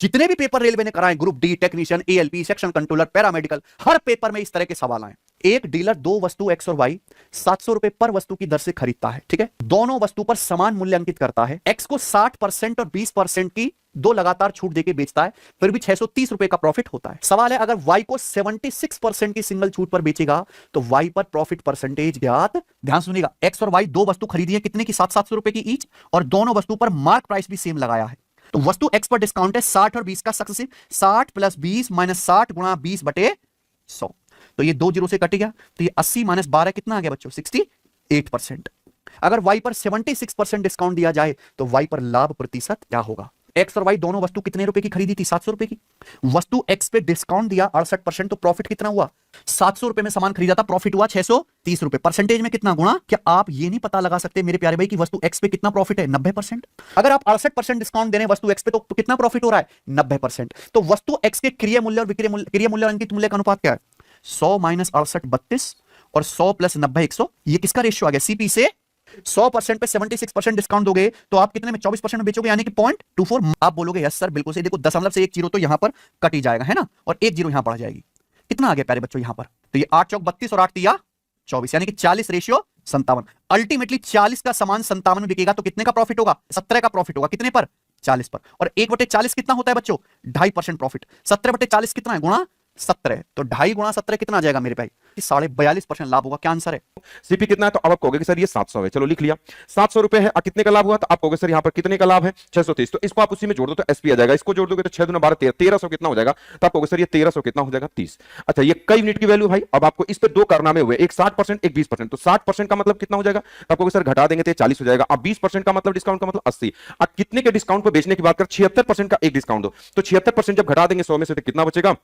जितने भी paper railway ने कराए, group D, technician, ALP, section controller, paramedical, हर पेपर में इस तरह के सवाल आए। एक डीलर दो वस्तु एक्स और वाई 700 रुपए पर वस्तु की दर से खरीदता है, ठीक है। दोनों वस्तु पर समान मूल्य अंकित करता है। एक्स को 60% और 20% की दो लगातार छूट देके बेचता है, फिर भी 630 रुपए का प्रॉफिट होता है। सवाल है, अगर वाई को 76% की सिंगल छूट पर बेचेगा तो वाई पर प्रॉफिट परसेंटेज ज्ञात। ध्यान सुनिएगा, एक्स और वाई दो वस्तु खरीदी है, कितने की? 700 रुपए की ईच, और दोनों वस्तु पर मार्क प्राइस भी सेम लगाया है। तो वस्तु एक्स पर डिस्काउंट है 60 और 20 का सक्सेसिव, 60 प्लस 20 माइनस 60 गुणा 20 बटे 100। तो ये 2 जीरो से कट गया, तो ये 80 माइनस 12 कितना आ गया बच्चों? 68%। अगर वाई पर 76% डिस्काउंट दिया जाए तो वाई पर लाभ प्रतिशत क्या होगा? एक्स और वाई दोनों वस्तु कितने रुपए की खरीदी थी? 700 रुपए की। वस्तु एक्स पे डिस्काउंट दिया 68%, तो प्रॉफिट कितना हुआ? 700 रुपए में सामान खरीदा था, प्रॉफिट हुआ 630 रुपए। परसेंटेज में कितना गुणा? क्या आप ये नहीं पता लगा सकते मेरे प्यारे भाई कि वस्तु एक्स पे कितना प्रॉफिट है? 90%। अगर आप 68% डिस्काउंट दे रहे हैं वस्तु एक्स पे, तो कितना प्रॉफिट हो रहा है? 90%। तो वस्तु एक्स के क्रिय मूल्य और क्रिय मूल्य और अंकित मूल्य का अनुपात क्या है? 100 माइनस 68 32 और 100 प्लस 90 100। ये किसका रेशियो आ गया? सीपी से 100% पे 76% डिस्काउंट दोगे तो आप कितने में? 24% में बेचोगे, यानी कि 0.24। आप बोलोगे यस सर बिल्कुल सही। देखो दशमलव से एक जीरो तो यहां पर कट ही जाएगा, है ना, और एक जीरो यहां बढ़ जाएगी। कितना आ गया प्यारे बच्चों यहां पर? तो ये 8 चौक 32 और 8 तिया 24, यानी कि 40 रेशियो 57। अल्टीमेटली 40 का सामान 57 में बिकेगा तो कितने का प्रॉफिट होगा? 17 का प्रॉफिट होगा। कितने पर? 40 पर। और 1/40 कितना होता है बच्चों? 2.5% प्रॉफिट। 17/40 कितना है? गुणा 17। तो 2.5 गुणा 17 कितना आ जाएगा मेरे भाई? 42.5% लाभ होगा। क्या आंसर है? सीपी कितना है? तो अब आप कहोगे कि सर ये 700 है, चलो लिख लिया। 700 रुपए है, कितने का लाभ हुआ? तो आप कहोगे सर यहाँ पर कितने का लाभ है? 630। तो इसको आप उसी में जोड़ दो तो एसपी आ जाएगा। इसको जोड़ दोगे तो 6 दूना 12 13, 1300 कितना हो जाएगा? तो आप कहोगे सर ये 1300 कितना हो जाएगा? 30। अच्छा, ये कई यूनिट की वैल्यू भाई। अब आपको इस पे दो कारनामे हुए, एक 60% एक 20%। तो 60% का मतलब कितना हो जाएगा? तो आप कहोगे सर घटा देंगे तो 40 हो जाएगा। अब 20% का मतलब डिस्काउंट का मतलब 80। अब कितने के डिस्काउंट पर बेचने की बात कर? 76% का एक डिस्काउंट दो, तो 76% जब घटा देंगे 100 में से तो कितना बचेगा?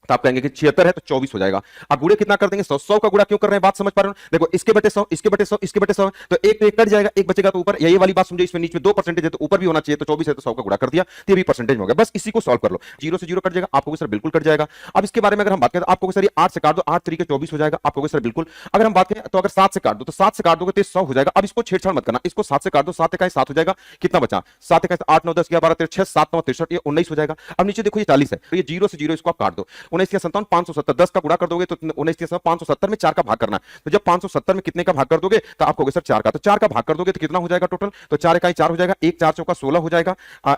तो आप कहेंगे कि 76 है तो 24 हो जाएगा। आप गुणे कितना कर देंगे? 100। 100 का गुणा क्यों कर रहे हैं? बात समझ पा रहे हो? देखो इसके बटे 100, इसके बटे 100, इसके बटे 100, तो एक तो एक कट जाएगा, एक बचेगा तो ऊपर। ये वाली बात समझो, इसमें नीचे 2% है तो ऊपर भी होना चाहिए। तो 24 है तो 100 का गुणा कर दिया, तो ये भी परसेंटेज हो गया। बस इसी को सॉल्व कर लो। जीरो से जीरो कट जाएगा, आपको सर बिल्कुल कट जाएगा। अब इसके बारे में अगर हम बात करें तो आपको सर ये 8 से काट दो, 8 तरीके 24 हो जाएगा। आपको सर बिल्कुल। अगर हम बात करें तो अगर 7 से काट दो तो 7 से काट दोगे तो 100 हो जाएगा। अब इसको छेड़छाड़ मत करना, इसको 7 से काट दो, 7 का 7 हो जाएगा। कितना बचा? 7 का 8 9 10 11 12 13 6 7 9 63, ये 19 हो जाएगा। अब नीचे देखो ये 40 है, तो ये जीरो से जीरो इसको आप काट दो। 19 या 57 570, 10 का गुणा कर दोगे तो 19 या 570 में 4 का भाग करना है। तो जब 570 में कितने का भाग कर दोगे तो आप कहोगे सर 4 का। तो 4 का भाग कर दोगे तो कितना हो जाएगा टोटल? तो 4 इकाई 4 हो जाएगा, 1 4 चौका 16 हो जाएगा,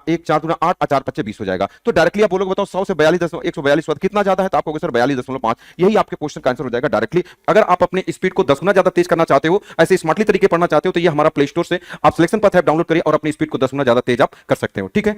1 4 दूना 8 4 5 20 हो जाएगा। तो डायरेक्टली आप बोलोगे बताओ 100 से 142 कितना ज्यादा है? तो आप कहोगे सर 42.5। यही आपके क्वेश्चन का आंसर हो जाएगा डायरेक्टली। अगर आप अपने स्पीड को 10 गुना ज्यादा तेज करना चाहते हो, ऐसे स्मार्टली तरीके पढ़ना चाहते हो, तो ये हमारा प्ले स्टोर से आप सिलेक्शन पाथ ऐप डाउनलोड करिए और अपनी स्पीड को 10 गुना ज्यादा तेज आप कर सकते हो। ठीक है।